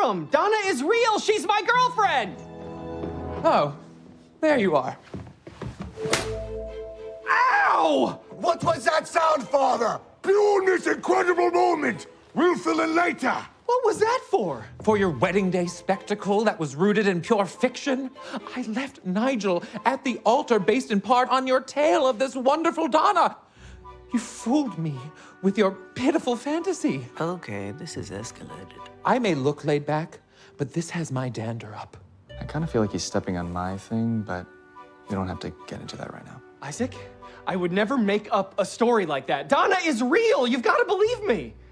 him! Donna is real! She's my girlfriend! Oh, there you are. Ow! What was that sound, Father? Behold this incredible moment! We'll fill in later. What was that for? For your wedding day spectacle that was rooted in pure fiction, I left Nigel at the altar based in part on your tale of this wonderful Donna. You fooled me with your pitiful fantasy. Okay, this is escalated. I may look laid back, but this has my dander up. I kind of feel like he's stepping on my thing, but we don't have to get into that right now. Isaac, I would never make up a story like that. Donna is real! You've got to believe me!